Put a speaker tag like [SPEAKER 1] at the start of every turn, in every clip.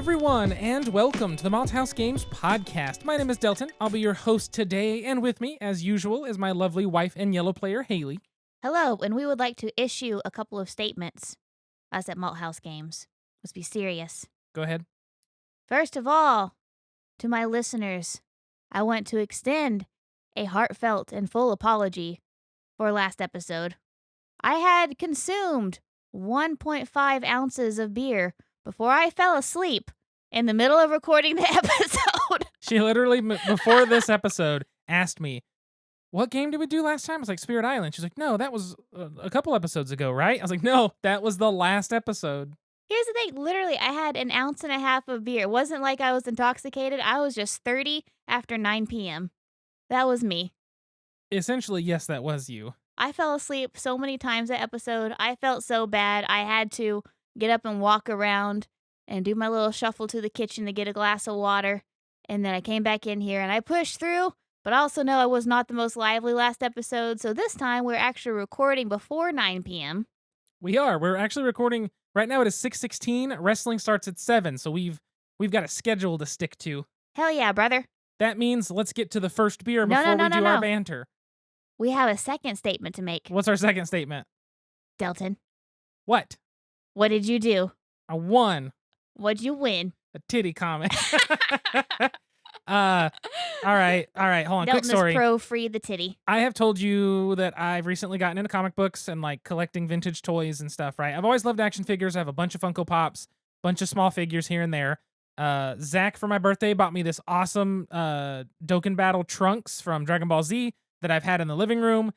[SPEAKER 1] everyone, and welcome to the Malthaus Games podcast. My name is Delton. I'll be your host today, and with me, as usual, is my lovely wife and yellow player, Haley.
[SPEAKER 2] Hello, and we would like to issue a couple of statements, us at Malthaus Games. Let's be serious.
[SPEAKER 1] Go ahead.
[SPEAKER 2] First of all, to my listeners, I want to extend a heartfelt and full apology for last episode. I had consumed 1.5 ounces of beer before I fell asleep in the middle of recording the episode.
[SPEAKER 1] She literally, before this episode, asked me, what game did we do last time? I was like, Spirit Island. She's like, no, that was a couple episodes ago, right? I was like, no, that was the last episode.
[SPEAKER 2] Here's the thing. Literally, I had an ounce and a half of beer. It wasn't like I was intoxicated. I was just 30 after 9 p.m. That was me.
[SPEAKER 1] Essentially, yes, that was you.
[SPEAKER 2] I fell asleep so many times that episode. I felt so bad. I had to get up and walk around and do my little shuffle to the kitchen to get a glass of water. And then I came back in here and I pushed through, but also know I was not the most lively last episode. So this time we're actually recording before 9 p.m.
[SPEAKER 1] We are. We're actually recording right now. It is 6:16. Wrestling starts at 7, so we've got a schedule to stick to.
[SPEAKER 2] Hell yeah, brother.
[SPEAKER 1] That means let's get to the first beer before we do our banter.
[SPEAKER 2] We have a second statement to make.
[SPEAKER 1] What's our second statement?
[SPEAKER 2] Delton.
[SPEAKER 1] What?
[SPEAKER 2] What did you do?
[SPEAKER 1] I won.
[SPEAKER 2] What'd you win?
[SPEAKER 1] A titty comic. All right. Hold on.
[SPEAKER 2] Delton
[SPEAKER 1] Quick story.
[SPEAKER 2] is pro free the titty.
[SPEAKER 1] I have told you that I've recently gotten into comic books and like collecting vintage toys and stuff, right? I've always loved action figures. I have a bunch of Funko Pops, bunch of small figures here and there. Zach, for my birthday, bought me this awesome Dokkan Battle Trunks from Dragon Ball Z that I've had in the living room.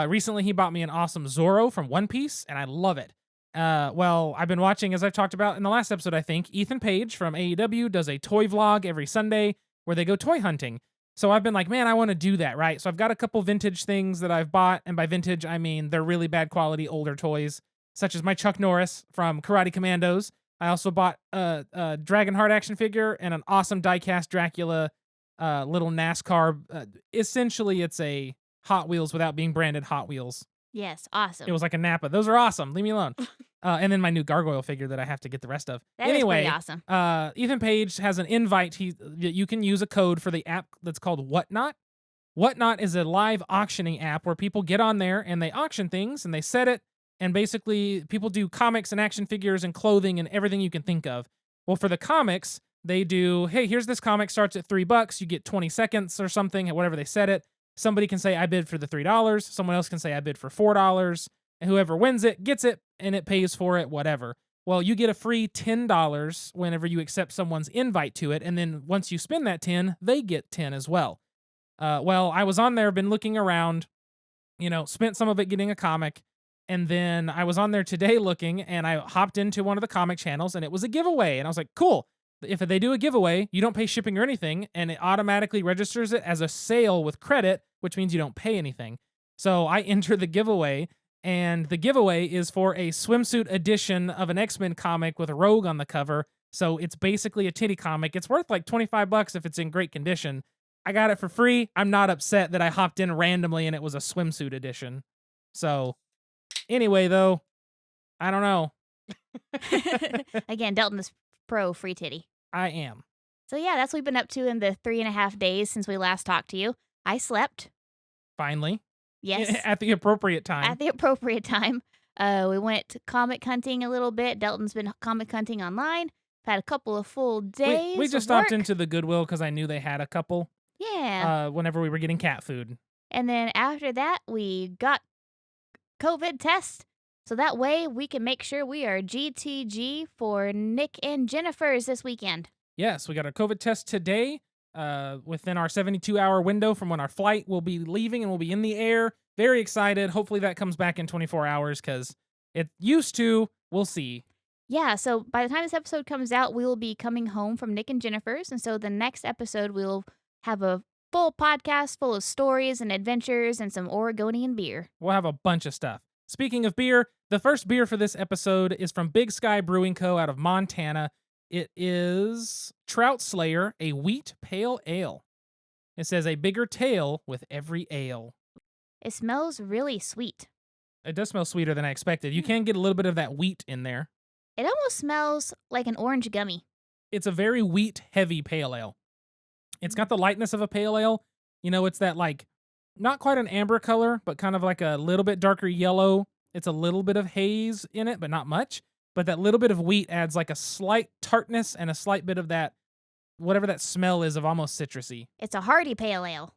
[SPEAKER 1] Recently, he bought me an awesome Zoro from One Piece, and I love it. Well, I've been watching, as I've talked about in the last episode, I think, Ethan Page from AEW does a toy vlog every Sunday where they go toy hunting. So I've been like, man, I want to do that, right? So I've got a couple vintage things that I've bought, and by vintage, I mean they're really bad quality older toys, such as my Chuck Norris from Karate Commandos. I also bought a Dragonheart action figure and an awesome die-cast Dracula little NASCAR. Essentially, it's a Hot Wheels without being branded Hot Wheels.
[SPEAKER 2] Yes, awesome.
[SPEAKER 1] It was like a Napa. Those are awesome. Leave me alone. And then my new Gargoyle figure that I have to get the rest of.
[SPEAKER 2] That is pretty awesome.
[SPEAKER 1] Ethan Page has an invite. You can use a code for the app that's called Whatnot. Whatnot is a live auctioning app where people get on there and they auction things and they set it. And basically, people do comics and action figures and clothing and everything you can think of. Well, for the comics, they do, hey, here's this comic, starts at $3. You get 20 seconds or something, whatever they set it. Somebody can say, I bid for the $3. Someone else can say, I bid for $4. And whoever wins it gets it, and it pays for it, whatever. Well, you get a free $10 whenever you accept someone's invite to it. And then once you spend that 10, they get 10 as well. Well, I was on there, been looking around, spent some of it getting a comic. And then I was on there today looking, and I hopped into one of the comic channels, and it was a giveaway. And I was like, cool. If they do a giveaway, you don't pay shipping or anything, and it automatically registers it as a sale with credit, which means you don't pay anything. So I enter the giveaway, and the giveaway is for a swimsuit edition of an X-Men comic with a Rogue on the cover. So it's basically a titty comic. It's worth like $25 if it's in great condition. I got it for free. I'm not upset that I hopped in randomly and it was a swimsuit edition. So anyway, though, I don't know.
[SPEAKER 2] Again, Delton is pro free titty.
[SPEAKER 1] I am.
[SPEAKER 2] So yeah, that's what we've been up to in the 3.5 days since we last talked to you. I slept.
[SPEAKER 1] Finally.
[SPEAKER 2] Yes.
[SPEAKER 1] At the appropriate time.
[SPEAKER 2] At the appropriate time. We went comic hunting a little bit. Delton's been comic hunting online. Had a couple of full days.
[SPEAKER 1] We just stopped into the Goodwill because I knew they had a couple.
[SPEAKER 2] Yeah.
[SPEAKER 1] Whenever we were getting cat food.
[SPEAKER 2] And then after that, we got COVID tests. So that way we can make sure we are GTG for Nick and Jennifer's this weekend.
[SPEAKER 1] Yes, we got our COVID test today. Within our 72-hour window from when our flight will be leaving and we'll be in the air. Very excited. Hopefully that comes back in 24 hours because it used to. We'll see.
[SPEAKER 2] Yeah, so by the time this episode comes out, we will be coming home from Nick and Jennifer's. And so the next episode, we'll have a full podcast full of stories and adventures and some Oregonian beer.
[SPEAKER 1] We'll have a bunch of stuff. Speaking of beer, the first beer for this episode is from Big Sky Brewing Co. out of Montana. It is Trout Slayer, a wheat pale ale. It says a bigger tail with every ale.
[SPEAKER 2] It smells really sweet.
[SPEAKER 1] It does smell sweeter than I expected. You can get a little bit of that wheat in there.
[SPEAKER 2] It almost smells like an orange gummy.
[SPEAKER 1] It's a very wheat-heavy pale ale. It's got the lightness of a pale ale. It's that, like, not quite an amber color, but kind of like a little bit darker yellow. It's a little bit of haze in it, but not much. But that little bit of wheat adds like a slight tartness and a slight bit of that, whatever that smell is, of almost citrusy.
[SPEAKER 2] It's a hearty pale ale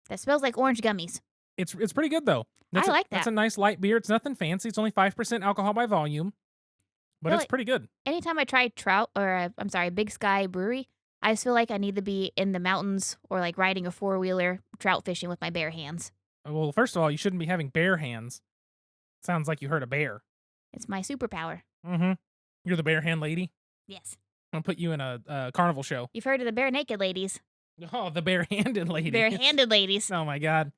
[SPEAKER 2] that smells like orange gummies.
[SPEAKER 1] It's pretty good, though.
[SPEAKER 2] I like that.
[SPEAKER 1] That's a nice light beer. It's nothing fancy. It's only 5% alcohol by volume, but it's pretty good.
[SPEAKER 2] Anytime I try Big Sky Brewery, I just feel like I need to be in the mountains or like riding a four-wheeler trout fishing with my bare hands.
[SPEAKER 1] Well, first of all, you shouldn't be having bare hands. Sounds like you hurt a bear.
[SPEAKER 2] It's my superpower.
[SPEAKER 1] Mm-hmm. You're the bare hand lady?
[SPEAKER 2] Yes.
[SPEAKER 1] I'm going to put you in a carnival show.
[SPEAKER 2] You've heard of the bare naked ladies.
[SPEAKER 1] Oh, the bare-handed lady.
[SPEAKER 2] Bare-handed ladies.
[SPEAKER 1] Oh, my God.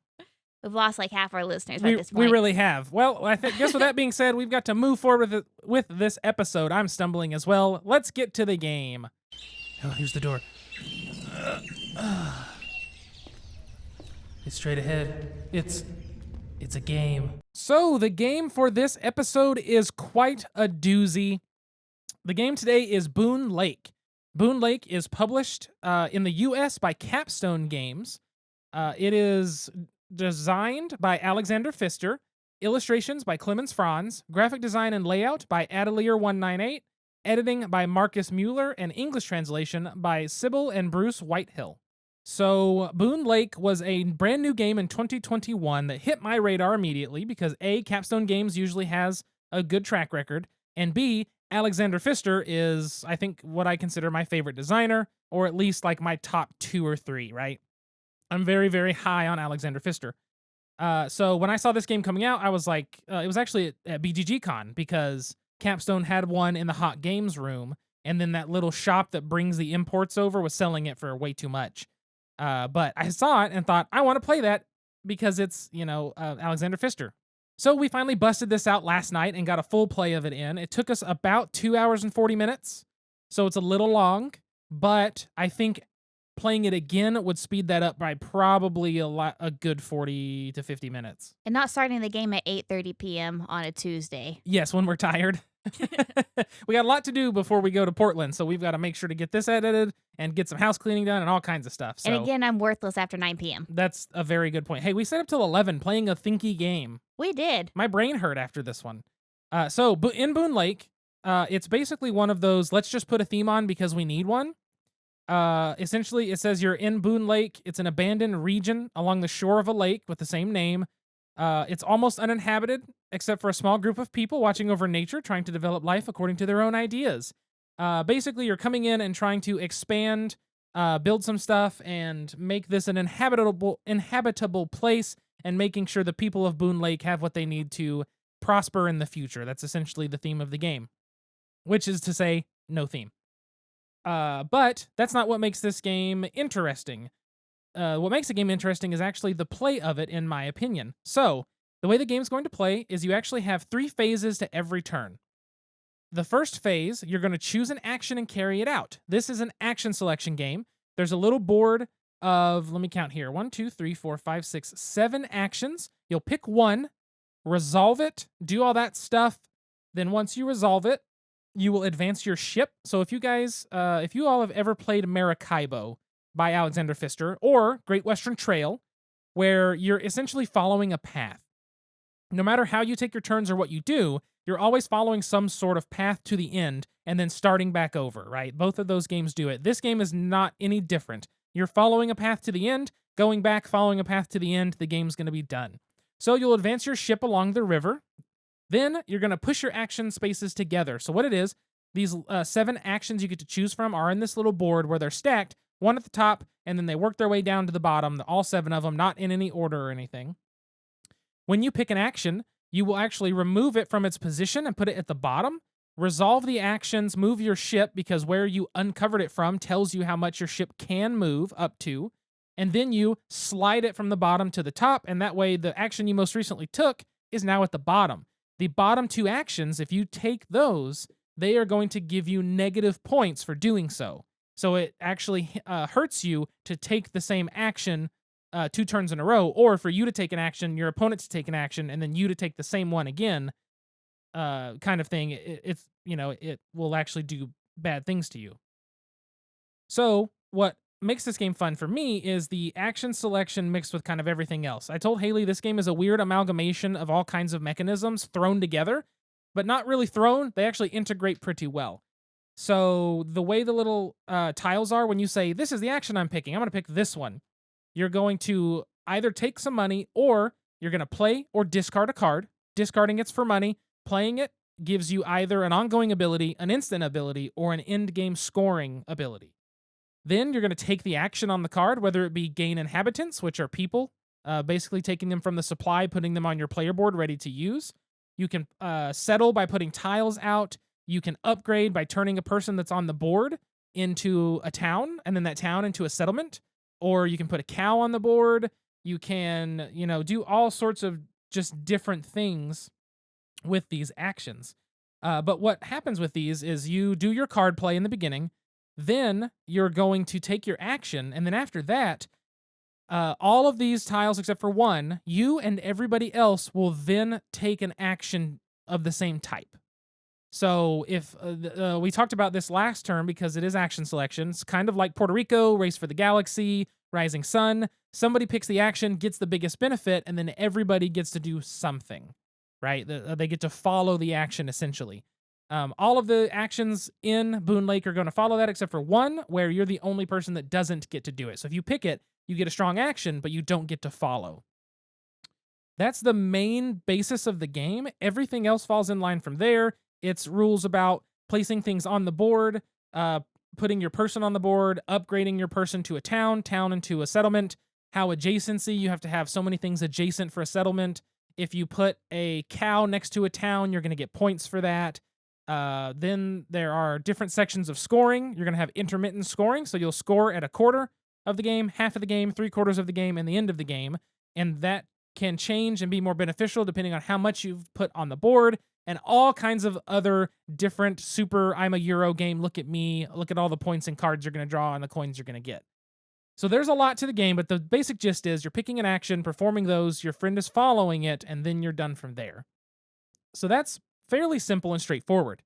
[SPEAKER 2] We've lost like half our listeners at this point.
[SPEAKER 1] We really have. Well, I guess with that being said, we've got to move forward with this episode. I'm stumbling as well. Let's get to the game. Oh, here's the door. It's straight ahead. It's a game. So the game for this episode is quite a doozy. The game today is Boonlake. Boonlake is published in the U.S. by Capstone Games. It is designed by Alexander Pfister, illustrations by Clemens Franz, graphic design and layout by Atelier198, editing by Marcus Mueller, and English translation by Sybil and Bruce Whitehill. So, Boonlake was a brand new game in 2021 that hit my radar immediately because A, Capstone Games usually has a good track record, and B, Alexander Pfister is, I think, what I consider my favorite designer, or at least like my top 2 or 3, right? I'm very, very high on Alexander Pfister. So when I saw this game coming out, I was like, it was actually at BGG-Con because Capstone had one in the Hot Games room, and then that little shop that brings the imports over was selling it for way too much. But I saw it and thought, I want to play that because it's, Alexander Pfister. So we finally busted this out last night and got a full play of it in. It took us about 2 hours and 40 minutes, so it's a little long, but I think playing it again would speed that up by probably a good 40 to 50 minutes.
[SPEAKER 2] And not starting the game at 8:30 p.m. on a Tuesday.
[SPEAKER 1] Yes, when we're tired. We got a lot to do before we go to Portland, so we've got to make sure to get this edited and get some house cleaning done and all kinds of stuff. So
[SPEAKER 2] and again, I'm worthless after 9 p.m.
[SPEAKER 1] That's a very good point. Hey, we set up till 11 playing a thinky game.
[SPEAKER 2] We did.
[SPEAKER 1] My brain hurt after this one. So in Boonlake, it's basically one of those, let's just put a theme on because we need one. Essentially, it says you're in Boonlake. It's an abandoned region along the shore of a lake with the same name. It's almost uninhabited, except for a small group of people watching over nature, trying to develop life according to their own ideas. Basically, you're coming in and trying to expand, build some stuff, and make this an inhabitable place, and making sure the people of Boonlake have what they need to prosper in the future. That's essentially the theme of the game, which is to say, no theme. But that's not what makes this game interesting. What makes the game interesting is actually the play of it, in my opinion. So, the way the game's going to play is you actually have 3 phases to every turn. The first phase, you're going to choose an action and carry it out. This is an action selection game. There's a little board of, let me count here, 1, 2, 3, 4, 5, 6, 7 actions. You'll pick one, resolve it, do all that stuff. Then once you resolve it, you will advance your ship. So if you all have ever played Maracaibo by Alexander Pfister, or Great Western Trail, where you're essentially following a path. No matter how you take your turns or what you do, you're always following some sort of path to the end and then starting back over, right? Both of those games do it. This game is not any different. You're following a path to the end, going back, following a path to the end, the game's going to be done. So you'll advance your ship along the river. Then you're going to push your action spaces together. So what it is, these 7 actions you get to choose from are in this little board where they're stacked, one at the top, and then they work their way down to the bottom, all 7 of them, not in any order or anything. When you pick an action, you will actually remove it from its position and put it at the bottom, resolve the actions, move your ship, because where you uncovered it from tells you how much your ship can move up to, and then you slide it from the bottom to the top, and that way the action you most recently took is now at the bottom. The bottom 2 actions, if you take those, they are going to give you negative points for doing so. So it actually hurts you to take the same action 2 turns in a row, or for you to take an action, your opponent to take an action, and then you to take the same one again, kind of thing. It will actually do bad things to you. So, what makes this game fun for me is the action selection mixed with kind of everything else. I told Haley this game is a weird amalgamation of all kinds of mechanisms thrown together, but not really thrown. They actually integrate pretty well. So, the way the little tiles are, when you say, this is the action I'm picking, I'm going to pick this one, you're going to either take some money or you're going to play or discard a card. Discarding it's for money. Playing it gives you either an ongoing ability, an instant ability, or an end game scoring ability. Then you're going to take the action on the card, whether it be gain inhabitants, which are people, basically taking them from the supply, putting them on your player board ready to use. You can settle by putting tiles out. You can upgrade by turning a person that's on the board into a town, and then that town into a settlement. Or you can put a cow on the board. You can, do all sorts of just different things with these actions. But what happens with these is you do your card play in the beginning, then you're going to take your action, and then after that, all of these tiles except for one, you and everybody else will then take an action of the same type. So if we talked about this last term because it is action selection, it's kind of like Puerto Rico, Race for the Galaxy, Rising Sun. Somebody picks the action, gets the biggest benefit, and then everybody gets to do something, right? They get to follow the action essentially. All of the actions in Boonlake are going to follow that except for one where you're the only person that doesn't get to do it. So if you pick it, you get a strong action, but you don't get to follow. That's the main basis of the game. Everything else falls in line from there. It's rules about placing things on the board, putting your person on the board, upgrading your person to a town into a settlement, how adjacency, you have to have so many things adjacent for a settlement. If you put a cow next to a town, you're going to get points for that. Then there are different sections of scoring. You're going to have intermittent scoring, so you'll score at a quarter of the game, half of the game, 3/4 of the game, and the end of the game. And that can change and be more beneficial depending on how much you've put on the board, and all kinds of other different super, I'm a Euro game, look at me, look at all the points and cards you're going to draw and the coins you're going to get. So there's a lot to the game, but the basic gist is you're picking an action, performing those, your friend is following it, and then you're done from there. So that's fairly simple and straightforward.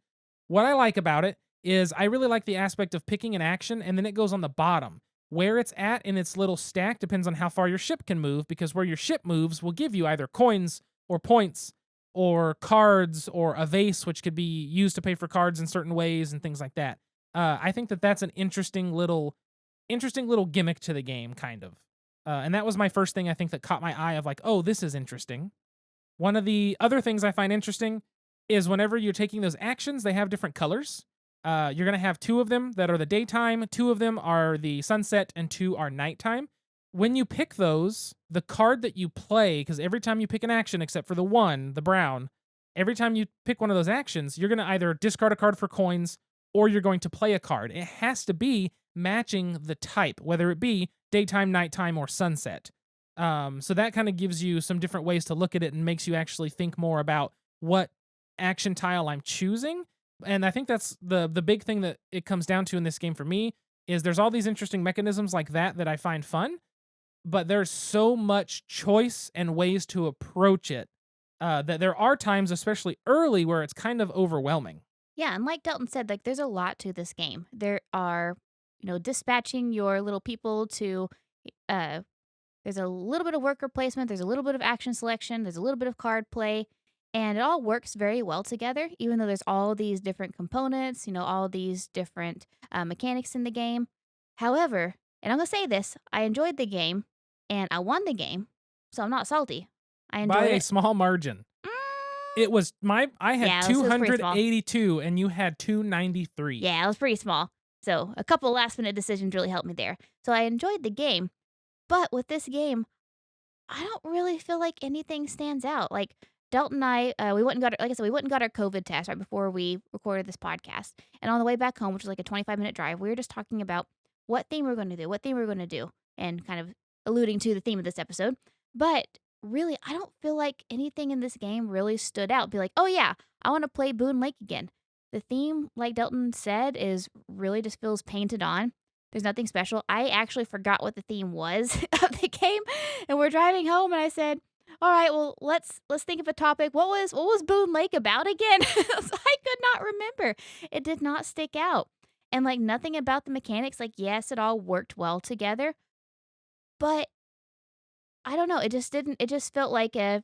[SPEAKER 1] What I like about it is I really like the aspect of picking an action, and then it goes on the bottom. Where it's at in its little stack depends on how far your ship can move, because where your ship moves will give you either coins or points or cards or a vase, which could be used to pay for cards in certain ways and things like that. I think that that's an interesting little gimmick to the game, kind of. And that was my first thing I think that caught my eye of like, oh, this is interesting. One of the other things I find interesting is whenever you're taking those actions, they have different colors. You're going to have 2 of them that are the daytime, 2 of them are the sunset, and 2 are nighttime. When you pick those, the card that you play, because every time you pick an action, except for the one, the brown, every time you pick one of those actions, you're going to either discard a card for coins or you're going to play a card. It has to be matching the type, whether it be daytime, nighttime, or sunset. So that kind of gives you some different ways to look at it and makes you actually think more about what action tile I'm choosing. And I think that's the big thing that it comes down to in this game for me is there's all these interesting mechanisms like that I find fun, but there's so much choice and ways to approach it that there are times, especially early, where it's kind of overwhelming.
[SPEAKER 2] Yeah, and like Dalton said, like there's a lot to this game. There are, dispatching your little people to there's a little bit of worker placement, there's a little bit of action selection, there's a little bit of card play, and it all works very well together, even though there's all these different components, all these different mechanics in the game. However, and I'm going to say this, I enjoyed the game and I won the game, so I'm not salty. I enjoyed
[SPEAKER 1] By
[SPEAKER 2] it.
[SPEAKER 1] a small margin. It was I had
[SPEAKER 2] Yeah, it was pretty small.
[SPEAKER 1] 282 and you had 293.
[SPEAKER 2] Yeah, it was pretty small. So a couple last minute decisions really helped me there. So I enjoyed the game. But with this game, I don't really feel like anything stands out. Like Delton and I, we went and got, like I said, we went and got our COVID test right before we recorded this podcast. And on the way back home, which was like a 25-minute drive, we were just talking about what theme we're going to do, and kind of alluding to the theme of this episode. But really, I don't feel like anything in this game really stood out. Be like, oh yeah, I want to play Boonlake again. The theme, like Delton said, is really just feels painted on. There's nothing special. I actually forgot what the theme was of the game, and we're driving home, and I said, "All right, well, let's think of a topic. What was Boonlake about again?" So I could not remember. It did not stick out, And like nothing about the mechanics, like, yes, it all worked well together, but I don't know, it just felt like a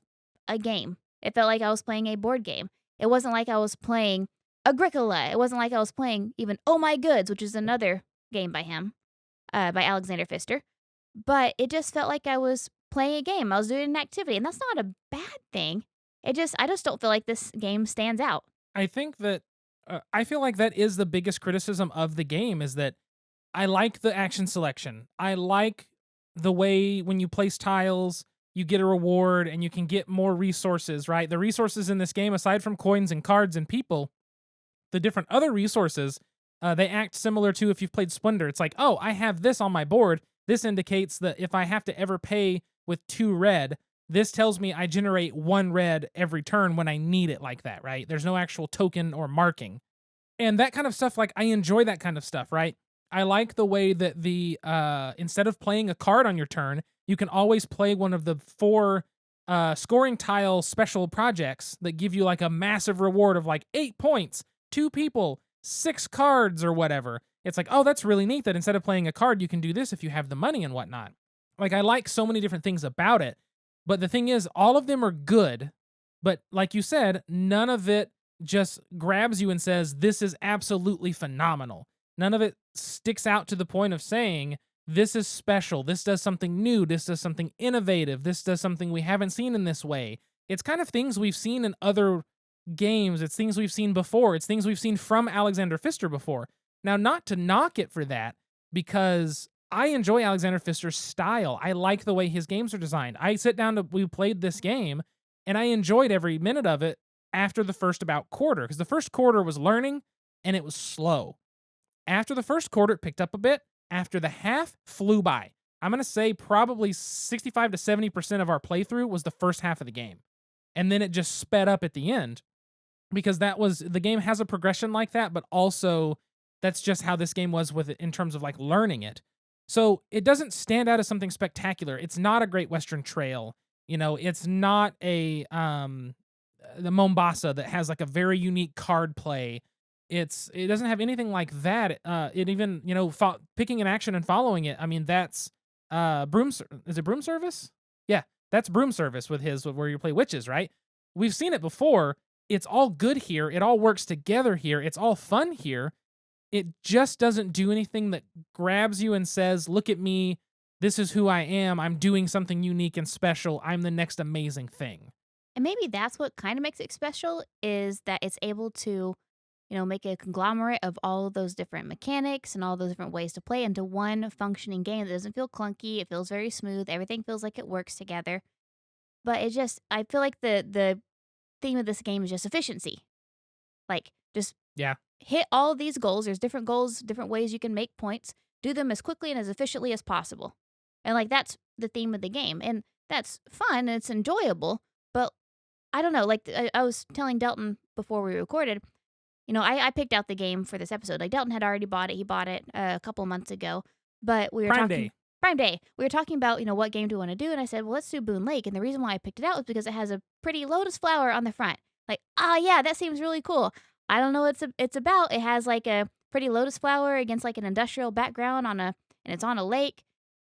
[SPEAKER 2] game. It felt like I was playing a board game. It wasn't like I was playing Agricola. It wasn't like I was playing even Oh My Goods, which is another game by him, by Alexander Pfister. But it just felt like I was playing a game. I was doing an activity, and that's not a bad thing. I just don't feel like this game stands out.
[SPEAKER 1] I think that I feel like that is the biggest criticism of the game is that I like the action selection. I like the way when you place tiles, you get a reward and you can get more resources, right? The resources in this game, aside from coins and cards and people, the different other resources, they act similar to if you've played Splendor. It's like, oh, I have this on my board. This indicates that if I have to ever pay with 2 red, this tells me I generate 1 red every turn when I need it like that, right? There's no actual token or marking. And that kind of stuff, like, I enjoy that kind of stuff, right? I like the way that the instead of playing a card on your turn, you can always play one of the 4 scoring tile special projects that give you like a massive reward of like 8 points, 2 people, 6 cards, or whatever. It's like, oh, that's really neat that instead of playing a card, you can do this if you have the money and whatnot. Like, I like so many different things about it. But the thing is, all of them are good. But like you said, none of it just grabs you and says, this is absolutely phenomenal. None of it sticks out to the point of saying, this is special. This does something new. This does something innovative. This does something we haven't seen in this way. It's kind of things we've seen in other games. It's things we've seen before. It's things we've seen from Alexander Pfister before. Now, not to knock it for that, because I enjoy Alexander Pfister's style. I like the way his games are designed. We played this game, and I enjoyed every minute of it after the first about quarter, because the first quarter was learning, and it was slow. After the first quarter, it picked up a bit. After the half, flew by. I'm going to say probably 65 to 70% of our playthrough was the first half of the game. And then it just sped up at the end, because the game has a progression like that, but also that's just how this game was with it in terms of like learning it. So it doesn't stand out as something spectacular. It's not a Great Western Trail. It's not the Mombasa that has like a very unique card play. It doesn't have anything like that. It even, picking an action and following it. I mean, that's is it Broom Service? Yeah, that's Broom Service where you play witches, right? We've seen it before. It's all good here. It all works together here. It's all fun here. It just doesn't do anything that grabs you and says, look at me. This is who I am. I'm doing something unique and special. I'm the next amazing thing.
[SPEAKER 2] And maybe that's what kind of makes it special, is that it's able to, make a conglomerate of all of those different mechanics and all those different ways to play into one functioning game that doesn't feel clunky. It feels very smooth. Everything feels like it works together. But I feel like the theme of this game is just efficiency. Like, just
[SPEAKER 1] Yeah.
[SPEAKER 2] hit all of these goals. There's different goals, different ways you can make points. Do them as quickly and as efficiently as possible. And like, that's the theme of the game. And that's fun and it's enjoyable. But I don't know, like I was telling Delton before we recorded, I picked out the game for this episode. Like, Delton had already bought it. He bought it a couple months ago. But we were Prime Day. We were talking about, what game do we want to do? And I said, well, let's do Boonlake. And the reason why I picked it out was because it has a pretty lotus flower on the front. Like, yeah, that seems really cool. I don't know what it's about. It has like a pretty lotus flower against like an industrial background and it's on a lake.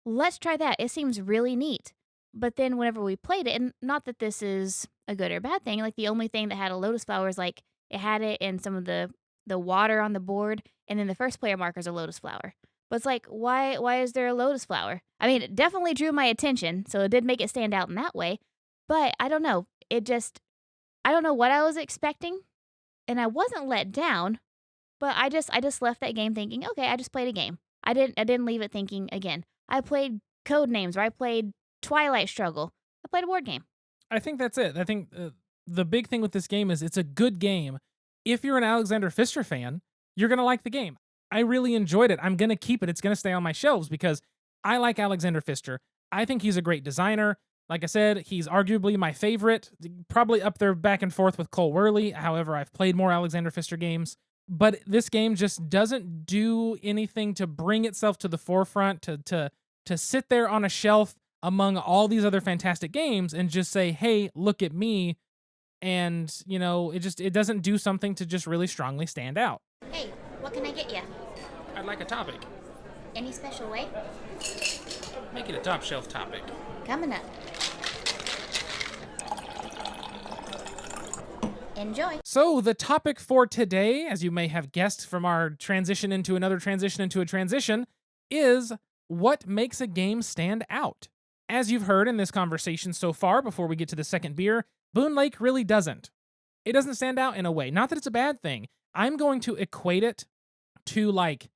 [SPEAKER 2] Let's try that. It seems really neat. But then whenever we played it, and not that this is a good or bad thing, like the only thing that had a lotus flower is like it had it in some of the water on the board, and then the first player marker is a lotus flower. But it's like, why is there a lotus flower? I mean, it definitely drew my attention, so it did make it stand out in that way. But I don't know. I don't know what I was expecting. And I wasn't let down, but I just left that game thinking, okay, I just played a game. I didn't leave it thinking again. I played Code Names, or I played Twilight Struggle. I played a board game.
[SPEAKER 1] I think that's it. I think the big thing with this game is it's a good game. If you're an Alexander Pfister fan, you're going to like the game. I really enjoyed it. I'm going to keep it. It's going to stay on my shelves because I like Alexander Pfister. I think he's a great designer. Like I said, he's arguably my favorite, probably up there back and forth with Cole Worley. However, I've played more Alexander Pfister games. But this game just doesn't do anything to bring itself to the forefront, to sit there on a shelf among all these other fantastic games and just say, hey, look at me. And, it doesn't do something to just really strongly stand out.
[SPEAKER 2] Hey, what can I get you?
[SPEAKER 1] I'd like a topic.
[SPEAKER 2] Any special way?
[SPEAKER 1] Make it a top shelf topic.
[SPEAKER 2] Coming up. Enjoy.
[SPEAKER 1] So the topic for today, as you may have guessed from our transition into another transition into a transition, is what makes a game stand out. As you've heard in this conversation so far, before we get to the second beer, Boonlake really doesn't. It doesn't stand out in a way. Not that it's a bad thing. I'm going to equate it to like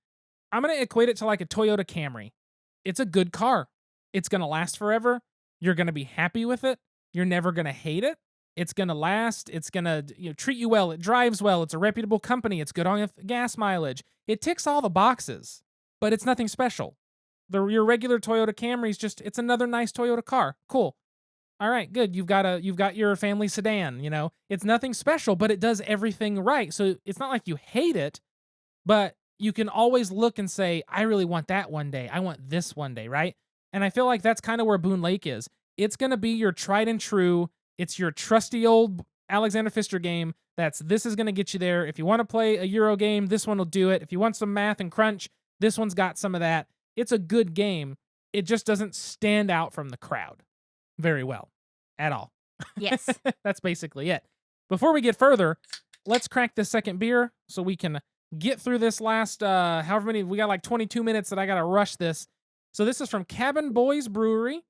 [SPEAKER 1] a Toyota Camry. It's a good car. It's going to last forever. You're going to be happy with it. You're never going to hate it. It's going to last. It's going to treat you well. It drives well. It's a reputable company. It's good on gas mileage. It ticks all the boxes, but it's nothing special. Your regular Toyota Camry is just, it's another nice Toyota car. Cool. All right, good. You've got your family sedan, It's nothing special, but it does everything right. So it's not like you hate it, but you can always look and say, I really want that one day. I want this one day, right? And I feel like that's kind of where Boonlake is. It's going to be your tried and true. It's your trusty old Alexander Pfister game. This is going to get you there. If you want to play a Euro game, this one will do it. If you want some math and crunch, this one's got some of that. It's a good game. It just doesn't stand out from the crowd very well at all.
[SPEAKER 2] Yes.
[SPEAKER 1] That's basically it. Before we get further, let's crack this second beer so we can get through this last, however many, we got like 22 minutes that I got to rush this. So this is from Cabin Boys Brewery.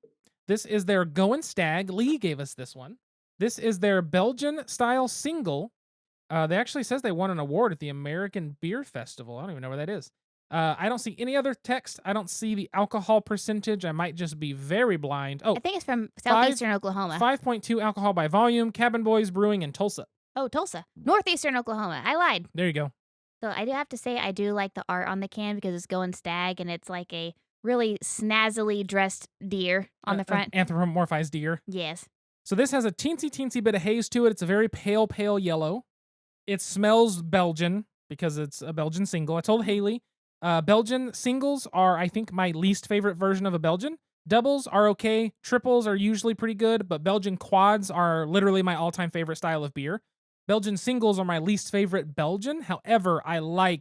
[SPEAKER 1] This is their Goin' Stag. Lee gave us this one. This is their Belgian-style single. They actually says they won an award at the American Beer Festival. I don't even know where that is. I don't see any other text. I don't see the alcohol percentage. I might just be very blind. Oh,
[SPEAKER 2] I think it's from southeastern Oklahoma.
[SPEAKER 1] 5.2 alcohol by volume. Cabin Boys Brewing in Tulsa.
[SPEAKER 2] Oh, Tulsa. Northeastern Oklahoma. I lied.
[SPEAKER 1] There you go.
[SPEAKER 2] So I do have to say I do like the art on the can because it's Goin' Stag and it's like a really snazzily dressed deer on the front.
[SPEAKER 1] Anthropomorphized deer.
[SPEAKER 2] Yes.
[SPEAKER 1] So this has a teensy bit of haze to it. It's a very pale yellow. It smells Belgian because it's a Belgian single. I told Haley, Belgian singles are, I think, my least favorite version of a Belgian. Doubles are okay. Triples are usually pretty good, but Belgian quads are literally my all-time favorite style of beer. Belgian singles are my least favorite Belgian. However, I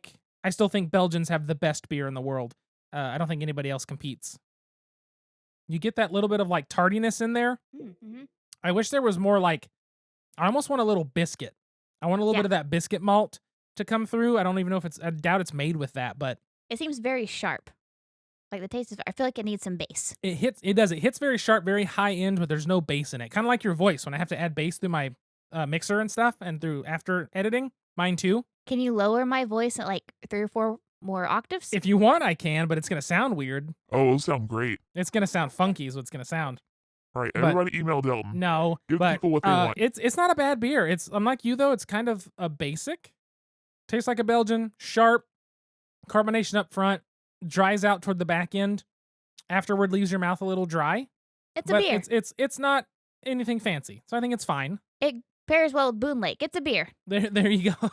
[SPEAKER 1] still think Belgians have the best beer in the world. I don't think anybody else competes. You get that little bit of like tardiness in there.
[SPEAKER 2] Mm-hmm.
[SPEAKER 1] I wish there was more I almost want a little biscuit. I want a little bit of that biscuit malt to come through. I don't even know I doubt it's made with that, but
[SPEAKER 2] it seems very sharp. Like the taste I feel like it needs some bass.
[SPEAKER 1] It hits very sharp, very high end, but there's no bass in it. Kind of like your voice when I have to add bass through my mixer and stuff and through after editing. Mine too.
[SPEAKER 2] Can you lower my voice at like 3 or 4 more octaves?
[SPEAKER 1] If you want, I can, but it's going to sound weird.
[SPEAKER 3] Oh, it'll sound great.
[SPEAKER 1] It's going to sound funky is what it's going to sound.
[SPEAKER 3] All right, everybody email Delton.
[SPEAKER 1] No,
[SPEAKER 3] Give people what they want.
[SPEAKER 1] It's not a bad beer. I'm like you, though. It's kind of a basic. Tastes like a Belgian. Sharp. Carbonation up front. Dries out toward the back end. Afterward, leaves your mouth a little dry.
[SPEAKER 2] It's a beer.
[SPEAKER 1] It's not anything fancy, so I think it's fine.
[SPEAKER 2] It pairs well with Boonlake. It's a beer.
[SPEAKER 1] There you go.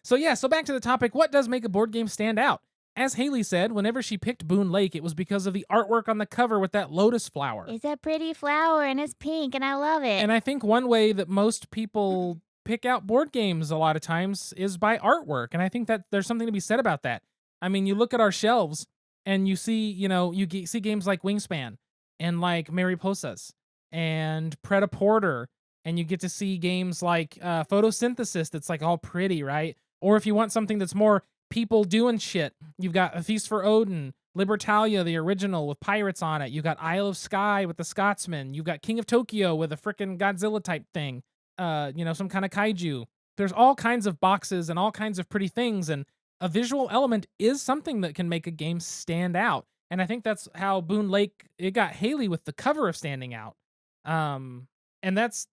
[SPEAKER 1] So back to the topic. What does make a board game stand out? As Haley said, whenever she picked Boonlake, it was because of the artwork on the cover with that lotus flower.
[SPEAKER 2] It's a pretty flower and it's pink and I love it.
[SPEAKER 1] And I think one way that most people pick out board games a lot of times is by artwork. And I think that there's something to be said about that. I mean, you look at our shelves and you see, see games like Wingspan and like Mariposas and Pret-A-Porter. And you get to see games like Photosynthesis that's like all pretty, right? Or if you want something that's more people doing shit, you've got A Feast for Odin, Libertalia, the original with pirates on it. You've got Isle of Skye with the Scotsman. You've got King of Tokyo with a frickin' Godzilla type thing. Some kind of kaiju. There's all kinds of boxes and all kinds of pretty things. And a visual element is something that can make a game stand out. And I think that's how Boonlake, it got Haley with the cover of standing out. And that's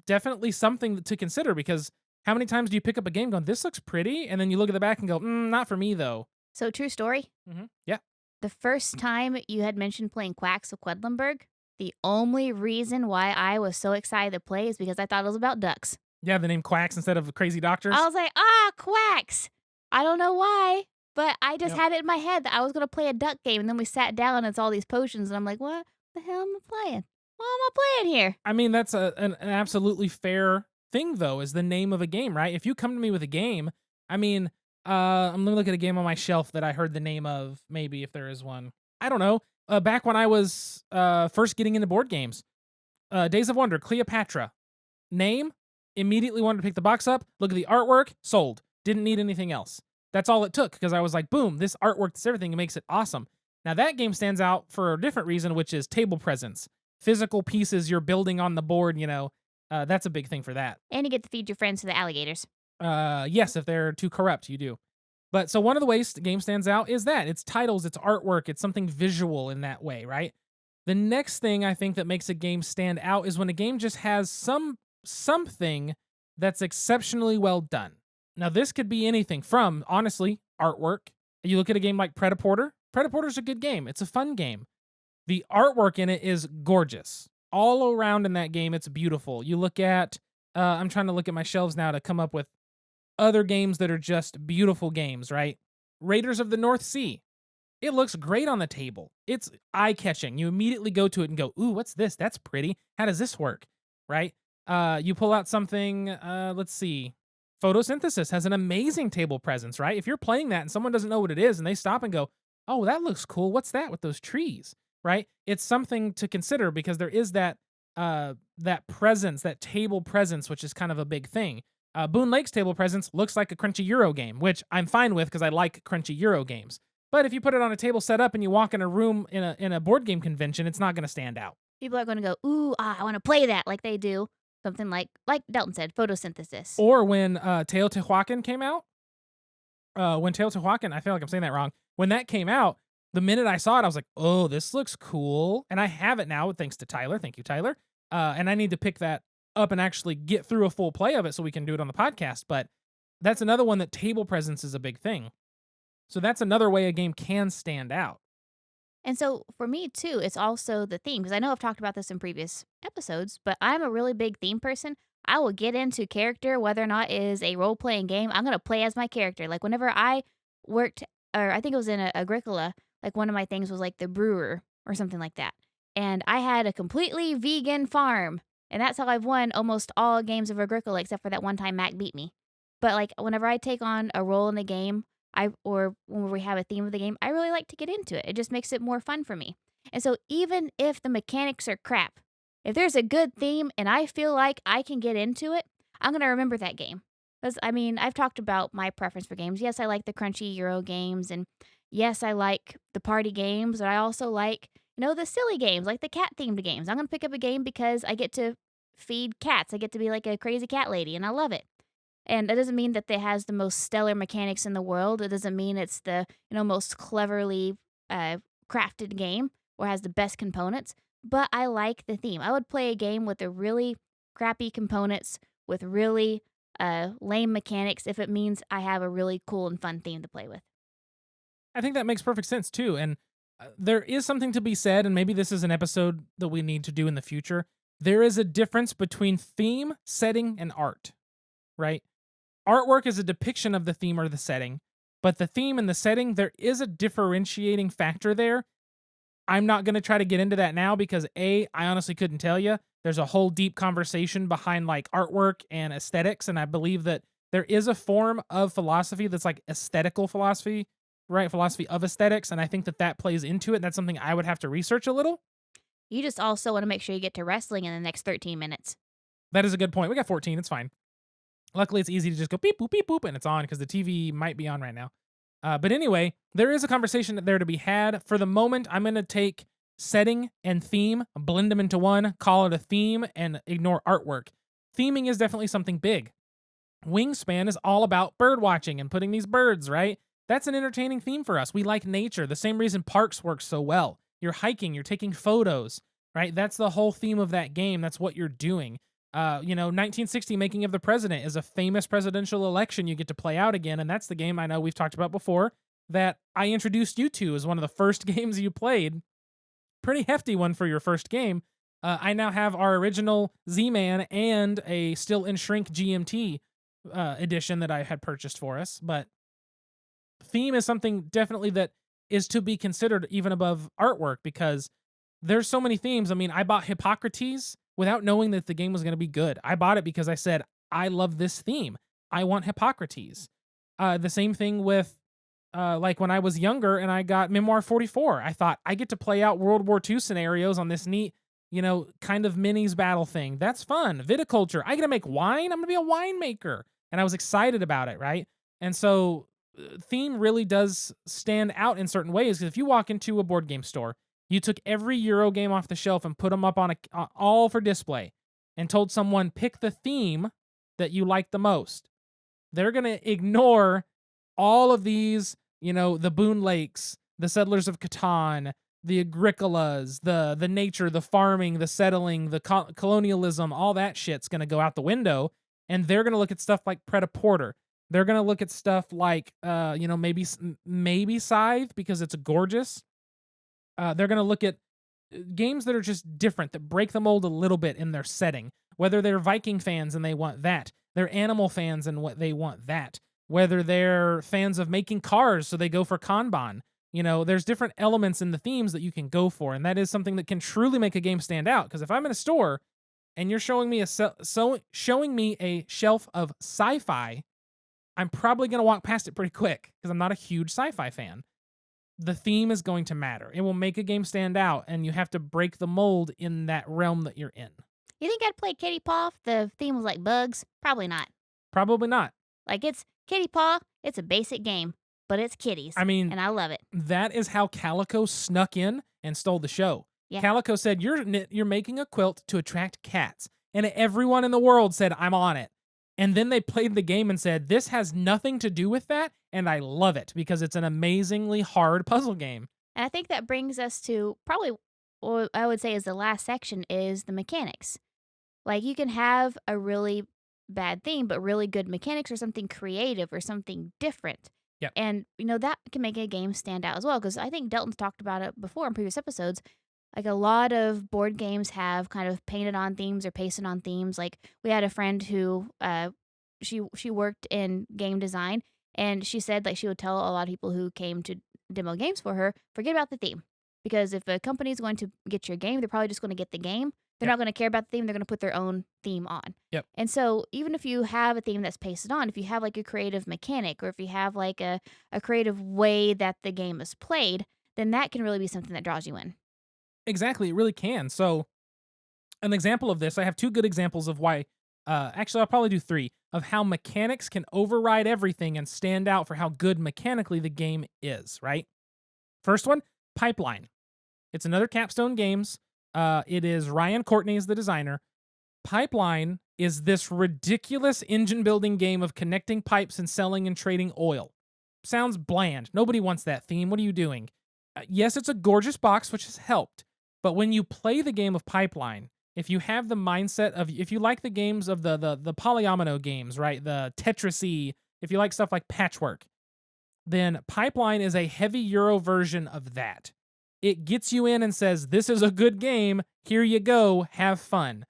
[SPEAKER 1] definitely something to consider because how many times do you pick up a game going, this looks pretty? And then you look at the back and go, not for me, though.
[SPEAKER 2] So, true story.
[SPEAKER 1] Mm-hmm. Yeah.
[SPEAKER 2] The first time you had mentioned playing Quacks of Quedlinburg, the only reason why I was so excited to play is because I thought it was about ducks.
[SPEAKER 1] Yeah, the name Quacks instead of Crazy Doctors.
[SPEAKER 2] I was like, Quacks. I don't know why, but I just had it in my head that I was going to play a duck game. And then we sat down and it's all these potions. And I'm like, what the hell am I playing? What am I playing here?
[SPEAKER 1] I mean, that's an absolutely fair thing, though, is the name of a game, right? If you come to me with a game, I mean, I'm gonna look at a game on my shelf that I heard the name of, maybe if there is one. I don't know. Back when I was first getting into board games, Days of Wonder, Cleopatra. Name, immediately wanted to pick the box up, look at the artwork, sold. Didn't need anything else. That's all it took, because I was like, boom, this artwork, this everything, it makes it awesome. Now that game stands out for a different reason, which is table presence. Physical pieces you're building on the board, that's a big thing for that.
[SPEAKER 2] And you get to feed your friends to the alligators.
[SPEAKER 1] Yes, if they're too corrupt, you do. But so one of the ways the game stands out is that it's titles, it's artwork, it's something visual in that way, right? The next thing I think that makes a game stand out is when a game just has something that's exceptionally well done. Now, this could be anything from, honestly, artwork. You look at a game like Pret-A-Porter. Pret-A-Porter's a good game. It's a fun game. The artwork in it is gorgeous. All around in that game, it's beautiful. You look at, I'm trying to look at my shelves now to come up with other games that are just beautiful games, right? Raiders of the North Sea. It looks great on the table. It's eye-catching. You immediately go to it and go, ooh, what's this? That's pretty. How does this work? Right? You pull out something, let's see. Photosynthesis has an amazing table presence, right? If you're playing that and someone doesn't know what it is and they stop and go, oh, that looks cool. What's that with those trees? Right? It's something to consider because there is that presence, that table presence, which is kind of a big thing. Boonlake's table presence looks like a crunchy Euro game, which I'm fine with because I like crunchy Euro games. But if you put it on a table set up and you walk in a room in a board game convention, it's not going to stand out.
[SPEAKER 2] People are going to go, ooh, I want to play that, like they do. Something like Dalton said, photosynthesis.
[SPEAKER 1] Or when Teotihuacan came out. When Teotihuacan, I feel like I'm saying that wrong. When that came out, the minute I saw it, I was like, oh, this looks cool. And I have it now, thanks to Tyler. Thank you, Tyler. And I need to pick that up and actually get through a full play of it so we can do it on the podcast. But that's another one that table presence is a big thing. So that's another way a game can stand out.
[SPEAKER 2] And so for me, too, it's also the theme. Because I know I've talked about this in previous episodes, but I'm a really big theme person. I will get into character, whether or not it is a role-playing game. I'm going to play as my character. Like whenever I worked, or I think it was in Agricola, like one of my things was like the brewer or something like that. And I had a completely vegan farm. And that's how I've won almost all games of Agricola, except for that one time Mac beat me. But like whenever I take on a role in the game, or when we have a theme of the game, I really like to get into it. It just makes it more fun for me. And so even if the mechanics are crap, if there's a good theme and I feel like I can get into it, I'm going to remember that game. Because, I mean, I've talked about my preference for games. Yes, I like the crunchy Euro games. And yes, I like the party games. But I also like, the silly games, like the cat-themed games. I'm going to pick up a game because I get to feed cats. I get to be like a crazy cat lady, and I love it. And that doesn't mean that it has the most stellar mechanics in the world. It doesn't mean it's the most cleverly crafted game or has the best components. But I like the theme. I would play a game with the really crappy components with really lame mechanics if it means I have a really cool and fun theme to play with.
[SPEAKER 1] I think that makes perfect sense too. And there is something to be said, and maybe this is an episode that we need to do in the future. There is a difference between theme, setting, and art, right? Artwork is a depiction of the theme or the setting, but the theme and the setting, there is a differentiating factor there. I'm not going to try to get into that now because I honestly couldn't tell you. There's a whole deep conversation behind like artwork and aesthetics, and I believe that there is a form of philosophy that's like aesthetical philosophy, right? Philosophy of aesthetics, and I think that plays into it, and that's something I would have to research a little.
[SPEAKER 2] You just also want to make sure you get to wrestling in the next 13 minutes.
[SPEAKER 1] That is a good point. We got 14. It's fine. Luckily, it's easy to just go beep, boop, and it's on because the TV might be on right now. But anyway, there is a conversation there to be had. For the moment, I'm going to take setting and theme, blend them into one, call it a theme, and ignore artwork. Theming is definitely something big. Wingspan is all about bird watching and putting these birds, right? That's an entertaining theme for us. We like nature. The same reason parks work so well. You're hiking, you're taking photos, right? That's the whole theme of that game. That's what you're doing. 1960 Making of the President is a famous presidential election you get to play out again, and that's the game I know we've talked about before that I introduced you to as one of the first games you played. Pretty hefty one for your first game. I now have our original Z-Man and a still in shrink GMT edition that I had purchased for us, but theme is something definitely that is to be considered even above artwork because there's so many themes. I mean, I bought Hippocrates without knowing that the game was going to be good. I bought it because I said, I love this theme. I want Hippocrates. The same thing with like when I was younger and I got Memoir 44. I thought I get to play out World War II scenarios on this neat, kind of minis battle thing. That's fun. Viticulture. I get to make wine. I'm going to be a winemaker. And I was excited about it, right? And so theme really does stand out in certain ways. Because if you walk into a board game store, you took every Euro game off the shelf and put them up on all for display and told someone, pick the theme that you like the most. They're going to ignore all of these, the Boonlakes, the Settlers of Catan, the Agricolas, the nature, the farming, the settling, the colonialism, all that shit's going to go out the window. And they're going to look at stuff like Pret-A-Porter. They're going to look at stuff like, maybe Scythe because it's gorgeous. They're going to look at games that are just different, that break the mold a little bit in their setting. Whether they're Viking fans and they want that. They're animal fans and what they want that. Whether they're fans of making cars, so they go for Kanban. There's different elements in the themes that you can go for, and that is something that can truly make a game stand out. Because if I'm in a store and you're showing me a shelf of sci-fi, I'm probably going to walk past it pretty quick because I'm not a huge sci-fi fan. The theme is going to matter. It will make a game stand out, and you have to break the mold in that realm that you're in.
[SPEAKER 2] You think I'd play Kitty Paw if the theme was like bugs? Probably not.
[SPEAKER 1] Probably not.
[SPEAKER 2] Like, it's Kitty Paw, it's a basic game, but it's kitties.
[SPEAKER 1] I mean,
[SPEAKER 2] and I love it.
[SPEAKER 1] That is how Calico snuck in and stole the show.
[SPEAKER 2] Yeah.
[SPEAKER 1] Calico said, you're making a quilt to attract cats. And everyone in the world said, I'm on it. And then they played the game and said, this has nothing to do with that, and I love it because it's an amazingly hard puzzle game.
[SPEAKER 2] And I think that brings us to probably what I would say is the last section is the mechanics. Like, you can have a really bad theme, but really good mechanics or something creative or something different.
[SPEAKER 1] Yep.
[SPEAKER 2] And, that can make a game stand out as well. Because I think Delton's talked about it before in previous episodes. Like, a lot of board games have kind of painted on themes or pasted on themes. Like, we had a friend who, she worked in game design, and she said, like, she would tell a lot of people who came to demo games for her, forget about the theme. Because if a company's going to get your game, they're probably just going to get the game. They're not going to care about the theme. They're going to put their own theme on.
[SPEAKER 1] Yep.
[SPEAKER 2] And so even if you have a theme that's pasted on, if you have like a creative mechanic or if you have like a creative way that the game is played, then that can really be something that draws you in.
[SPEAKER 1] Exactly. It really can. So an example of this, I have two good examples of why, actually I'll probably do three, of how mechanics can override everything and stand out for how good mechanically the game is, right? First one, Pipeline. It's another Capstone Games. It is Ryan Courtney is the designer. Pipeline is this ridiculous engine building game of connecting pipes and selling and trading oil. Sounds bland. Nobody wants that theme. What are you doing? Yes, it's a gorgeous box, which has helped. But when you play the game of Pipeline, if you have the mindset of, if you like the games of the polyomino games, right? The Tetris-y, if you like stuff like Patchwork, then Pipeline is a heavy Euro version of that. It gets you in and says, this is a good game. Here you go. Have fun.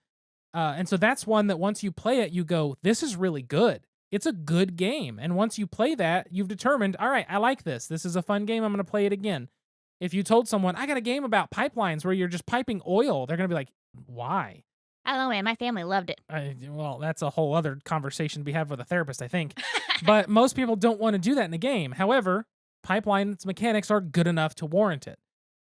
[SPEAKER 1] And so that's one that once you play it, you go, this is really good. It's a good game. And once you play that, you've determined, all right, I like this. This is a fun game. I'm going to play it again. If you told someone, I got a game about pipelines where you're just piping oil, they're going to be like, why?
[SPEAKER 2] I don't know, man. My family loved it.
[SPEAKER 1] Well, that's a whole other conversation we have with a therapist, I think. But most people don't want to do that in a game. However, Pipeline's mechanics are good enough to warrant it.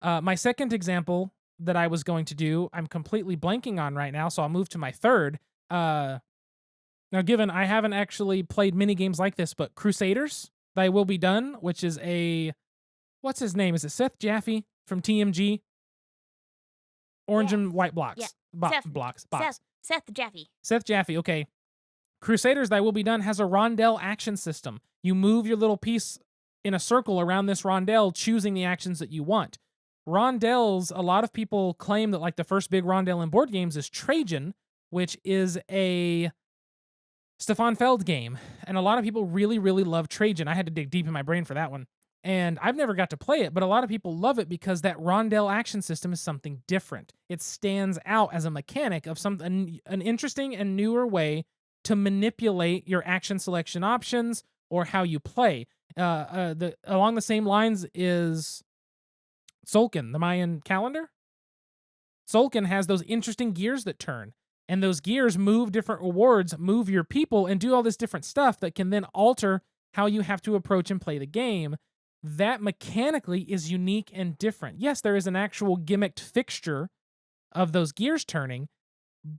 [SPEAKER 1] My second example that I was going to do, I'm completely blanking on right now, so I'll move to my third. Now, given I haven't actually played many games like this, but Crusaders, Thy Will Be Done, which is what's his name? Is it Seth Jaffe from TMG? Orange and white blocks.
[SPEAKER 2] Yeah.
[SPEAKER 1] Blocks.
[SPEAKER 2] Seth Jaffe.
[SPEAKER 1] Seth Jaffe, okay. Crusaders, Thy Will Be Done has a rondelle action system. You move your little piece in a circle around this rondelle, choosing the actions that you want. Rondelles, a lot of people claim that like the first big rondelle in board games is Trajan, which is a Stefan Feld game. And a lot of people really, really love Trajan. I had to dig deep in my brain for that one. And I've never got to play it, but a lot of people love it because that rondelle action system is something different. It stands out as a mechanic of an interesting and newer way to manipulate your action selection options or how you play. Along the same lines is Tzolk'in, the Mayan calendar. Tzolk'in has those interesting gears that turn, and those gears move different rewards, move your people, and do all this different stuff that can then alter how you have to approach and play the game, that mechanically is unique and different. Yes, there is an actual gimmicked fixture of those gears turning,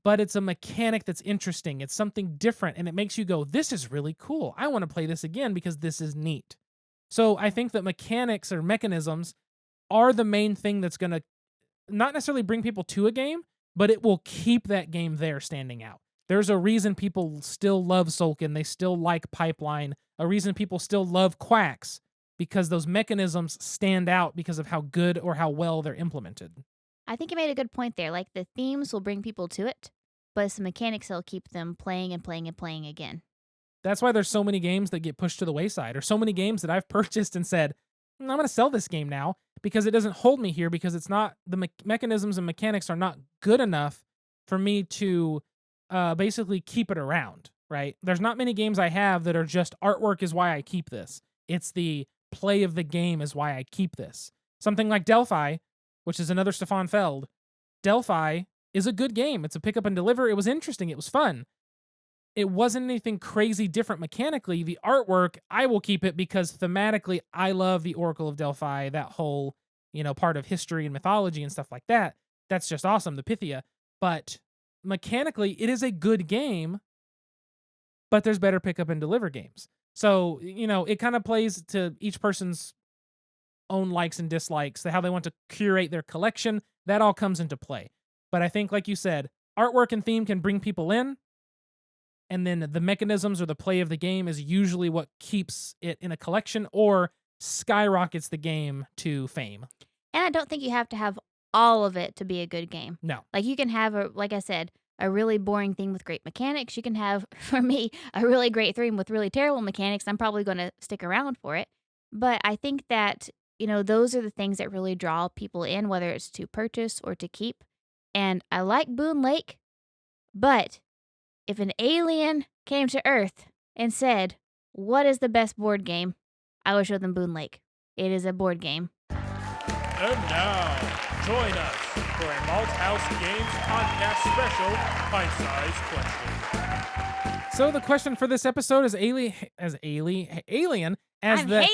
[SPEAKER 1] but it's a mechanic that's interesting. It's something different, and it makes you go, this is really cool. I want to play this again because this is neat. So I think that mechanics or mechanisms are the main thing that's going to not necessarily bring people to a game, but it will keep that game there standing out. There's a reason people still love Tzolk'in. They still like Pipeline. A reason people still love Quacks, because those mechanisms stand out because of how good or how well they're implemented.
[SPEAKER 2] I think you made a good point there. Like, the themes will bring people to it, but it's the mechanics that'll keep them playing and playing and playing again.
[SPEAKER 1] That's why there's so many games that get pushed to the wayside, or so many games that I've purchased and said, I'm going to sell this game now because it doesn't hold me here, because it's not, the mechanisms and mechanics are not good enough for me to basically keep it around, right? There's not many games I have that are just artwork is why I keep this. It's the play of the game is why I keep this. Something like Delphi, which is another Stefan Feld. Delphi is a good game. It's a pick up and deliver. It was interesting. It was fun. It wasn't anything crazy different mechanically. The artwork, I will keep it because thematically, I love the Oracle of Delphi, that whole, part of history and mythology and stuff like that. That's just awesome, the Pythia. But mechanically, it is a good game, but there's better pick up and deliver games. So, it kind of plays to each person's own likes and dislikes, how they want to curate their collection. That all comes into play. But I think, like you said, artwork and theme can bring people in, and then the mechanisms or the play of the game is usually what keeps it in a collection or skyrockets the game to fame.
[SPEAKER 2] And I don't think you have to have all of it to be a good game.
[SPEAKER 1] No.
[SPEAKER 2] Like, you can have, like I said, a really boring theme with great mechanics. You can have, for me, a really great theme with really terrible mechanics. I'm probably going to stick around for it. But I think that, those are the things that really draw people in, whether it's to purchase or to keep. And I like Boonlake, but if an alien came to Earth and said, what is the best board game? I would show them Boonlake. It is a board game.
[SPEAKER 4] And now, join us for a Malthaus Games Podcast special pint-sized question.
[SPEAKER 1] So the question for this episode is Alien, as the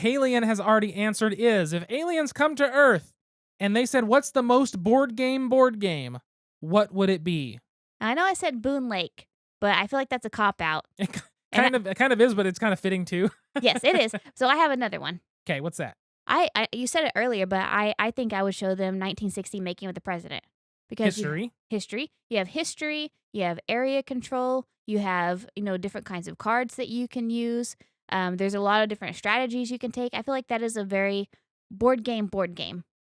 [SPEAKER 1] Alien has already answered, is if aliens come to Earth and they said, what's the most board game, what would it be?
[SPEAKER 2] I know I said Boonlake, but I feel like that's a cop-out.
[SPEAKER 1] It kind of is, but it's kind of fitting too.
[SPEAKER 2] Yes, it is. So I have another one.
[SPEAKER 1] Okay, what's that?
[SPEAKER 2] You said it earlier, but I think I would show them 1960 Making of the President. Because
[SPEAKER 1] history.
[SPEAKER 2] You have history, you have area control, you have, different kinds of cards that you can use. There's a lot of different strategies you can take. I feel like that is a very board game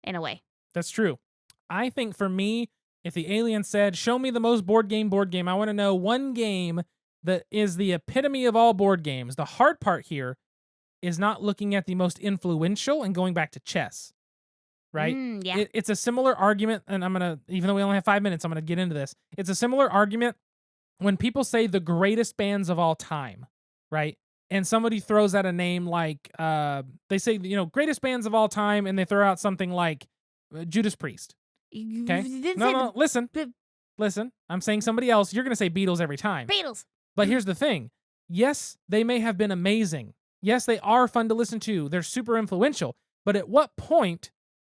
[SPEAKER 2] in a way.
[SPEAKER 1] That's true. I think for me, if the alien said, show me the most board game, I want to know one game that is the epitome of all board games. The hard part here is not looking at the most influential and going back to chess, right?
[SPEAKER 2] Yeah.
[SPEAKER 1] It's a similar argument, and even though we only have 5 minutes, I'm going to get into this. It's a similar argument when people say the greatest bands of all time, right? And somebody throws out a name like, they say, greatest bands of all time, and they throw out something like Judas Priest. Okay? No, listen. I'm saying somebody else. You're going to say Beatles every time.
[SPEAKER 2] Beatles.
[SPEAKER 1] But here's the thing. Yes, they may have been amazing. Yes, they are fun to listen to. They're super influential. But at what point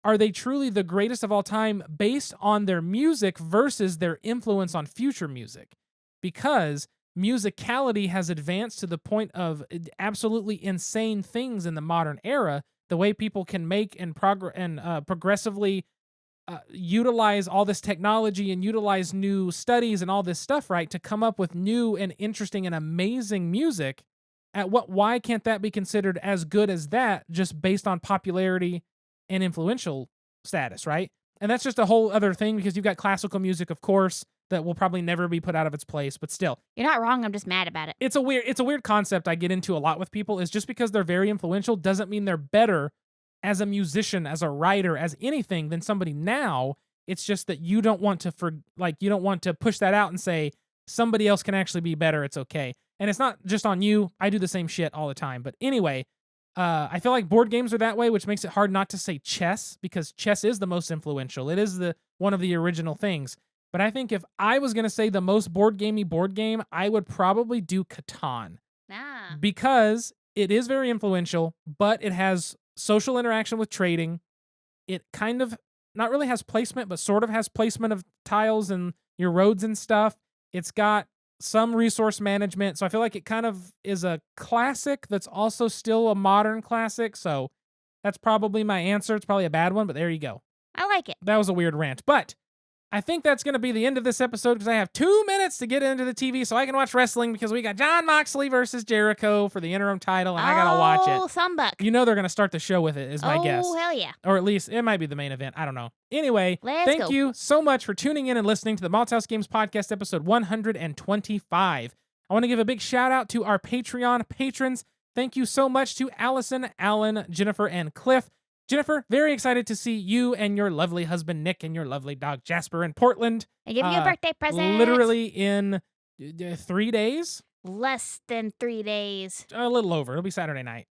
[SPEAKER 1] are they truly the greatest of all time based on their music versus their influence on future music? Because musicality has advanced to the point of absolutely insane things in the modern era. The way people can make and progressively utilize all this technology and utilize new studies and all this stuff, right, to come up with new and interesting and amazing music. Why can't that be considered as good as that just based on popularity and influential status, right? And that's just a whole other thing, because you've got classical music, of course, that will probably never be put out of its place, but still.
[SPEAKER 2] You're not wrong, I'm just mad about it.
[SPEAKER 1] It's a weird concept I get into a lot with people, is just because they're very influential doesn't mean they're better as a musician, as a writer, as anything than somebody now. It's just that you don't want to push that out and say somebody else can actually be better. It's okay. And it's not just on you. I do the same shit all the time. But anyway, I feel like board games are that way, which makes it hard not to say chess, because chess is the most influential. It is one of the original things. But I think if I was going to say the most board game, I would probably do Catan. because it is very influential, but it has social interaction with trading. It kind of not really has placement, but sort of has placement of tiles and your roads and stuff. It's got some resource management. So I feel like it kind of is a classic that's also still a modern classic. So that's probably my answer. It's probably a bad one, but there you go.
[SPEAKER 2] I like it.
[SPEAKER 1] That was a weird rant. But I think that's going to be the end of this episode because I have 2 minutes to get into the TV so I can watch wrestling because we got Jon Moxley versus Jericho for the interim title, and I got to watch
[SPEAKER 2] Oh,
[SPEAKER 1] it.
[SPEAKER 2] Thumbuck.
[SPEAKER 1] You know they're going to start the show with it, is my guess.
[SPEAKER 2] Oh, hell yeah.
[SPEAKER 1] Or at least it might be the main event. I don't know. Anyway,
[SPEAKER 2] Let's go.
[SPEAKER 1] you so much for tuning in and listening to the Malthaus Games Podcast, episode 125. I want to give a big shout out to our Patreon patrons. Thank you so much to Allison, Alan, Jennifer, and Cliff. Jennifer, very excited to see you and your lovely husband, Nick, and your lovely dog, Jasper, in Portland.
[SPEAKER 2] I give you a birthday present.
[SPEAKER 1] Literally in 3 days?
[SPEAKER 2] Less than 3 days.
[SPEAKER 1] A little over. It'll be Saturday night.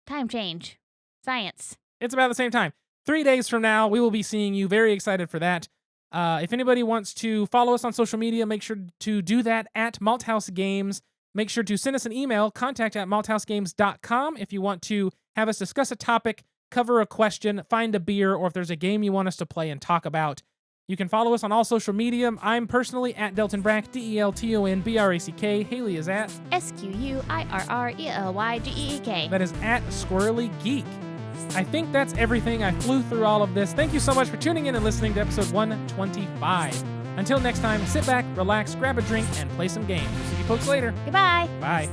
[SPEAKER 2] Time change. Science.
[SPEAKER 1] It's about the same time. 3 days from now, we will be seeing you. Very excited for that. If anybody wants to follow us on social media, make sure to do that at Malthaus Games. Make sure to send us an email, contact@malthausgames.com if you want to have us discuss a topic, cover a question, find a beer, or if there's a game you want us to play and talk about. You can follow us on all social media. I'm personally at Delton Brack, DeltonBrack. Haley is at
[SPEAKER 2] SQUIRRELYGEEK.
[SPEAKER 1] That is at Squirrely Geek. I think that's everything. I flew through all of this. Thank you so much for tuning in and listening to episode 125. Until next time, sit back, relax, grab a drink, and play some games. We'll see you folks later.
[SPEAKER 2] Goodbye.
[SPEAKER 1] Bye.